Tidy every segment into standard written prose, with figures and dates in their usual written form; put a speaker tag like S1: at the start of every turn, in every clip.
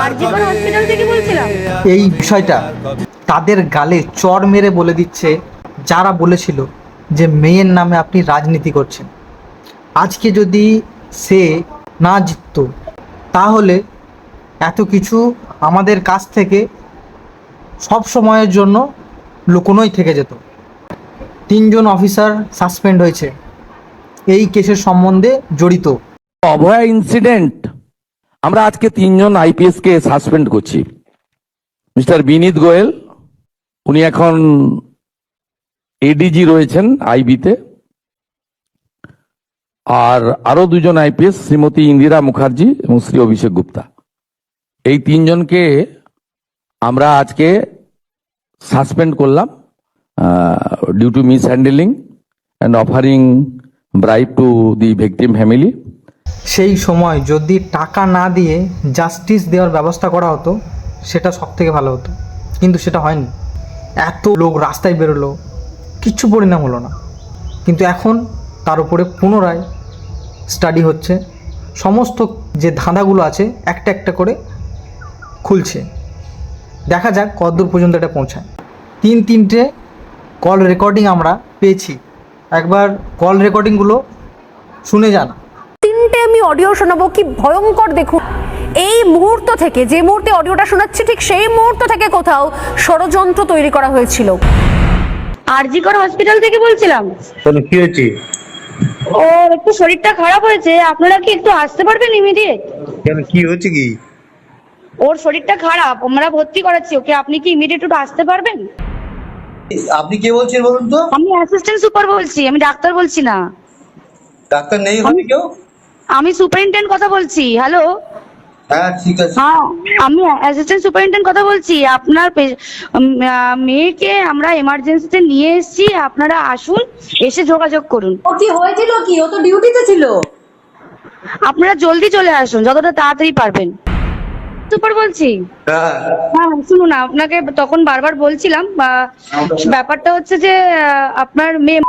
S1: RG Kar hospital থেকে বলছিলাম।
S2: এই বিষয়টা তাদের গালে চড় মেরে বলে দিচ্ছে যারা বলেছিল যে মেয়ের নামে আপনি রাজনীতি করছেন। আজকে যদি সে না জিততো তাহলে এত কিছু আমাদের কাছ থেকে সব সময়ের জন্য লুকোনোই থেকে যেত। 3 জন অফিসার সাসপেন্ড হয়েছে এই কেসের সম্বন্ধে জড়িত।
S3: অভয়া ইনসিডেন্ট আমরা আজকে 3 জন আইপিএস কে সাসপেন্ড করছি। মিস্টার বিনীত গোয়েল, উনি এখন এডিজি রয়েছেন আইবিতে, আর আরো 2 জন আইপিএস, শ্রীমতী ইন্দিরা মুখার্জি এবং শ্রী অভিষেক গুপ্তা। এই 3 জনকে আমরা আজকে সাসপেন্ড করলাম due to mishandling and offering bribe to the victim family.
S2: সেই সময় যদি টাকা না দিয়ে জাস্টিস দেওয়ার ব্যবস্থা করা হতো সেটা সব থেকে ভালো হতো, কিন্তু সেটা হয়নি। এত লোক রাস্তায় বেরোলো, কিচ্ছু পরিণাম হলো না। কিন্তু এখন তার উপরে পুনরায় স্টাডি হচ্ছে, সমস্ত যে ধাঁধাগুলো আছে একটা একটা করে খুলছে। দেখা যাক কতদূর পর্যন্ত এটা পৌঁছায়। 3টে কল রেকর্ডিং আমরা পেয়েছি, একবার কল রেকর্ডিংগুলো শুনে যান।
S1: 3টে আমি অডিও শোনাবো, কি ভয়ঙ্কর দেখুন। এই মুহূর্ত থেকে, যে মুহূর্তে অডিওটা শোনাচ্ছি ঠিক সেই মুহূর্ত থেকে কোথাও ষড়যন্ত্র তৈরি করা হয়েছিল। আরজিকর হসপিটাল থেকে বলছিলাম।
S4: কি হয়েছে?
S1: ও একটু শরীরটা খারাপ হয়েছে, আপনারা কি একটু আসতে পারবেন ইমিডিয়েট?
S4: কেন, কি হয়েছে? কি
S1: ওর শরীরটা খারাপ, আমরা ভর্তি করাচ্ছি ওকে, আপনি কি ইমিডিয়েট একটু আসতে পারবেন?
S4: আপনি কে বলছেন বলুন তো?
S1: আমি অ্যাসিস্ট্যান্ট সুপার বলছি, আমি ডাক্তার বলছি না।
S4: ডাক্তার নেই হবে কেউ?
S1: আমি সুপারিনটেন্ডেন্ট কথা বলছি। হ্যালো,
S4: হ্যাঁ ঠিক আছে।
S1: হ্যাঁ আমি অ্যাসিস্ট্যান্ট সুপারিনটেন্ডেন্ট কথা বলছি। আপনার মেয়েকে আমরা এমার্জেন্সিতে নিয়ে এসেছি, আপনারা আসুন, এসে যোগাযোগ করুন।
S5: ও কি হয়েছিল? কি ও তো ডিউটিতে ছিল।
S1: আপনারা জলদি চলে আসুন, যতটা তাড়াতাড়ি পারবেন। সুপার বলছি।
S4: হ্যাঁ
S1: হ্যাঁ শুনুন, আপনাকে তখন বারবার বলছিলাম, ব্যাপারটা হচ্ছে যে আপনার মেয়ে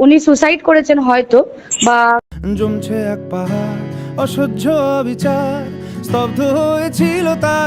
S1: উনি সুসাইড করেছেন হয়তো, বা
S6: জমছে এক পাহাড় অসহ্য বিচার, স্তব্ধ হয়েছিল তারা।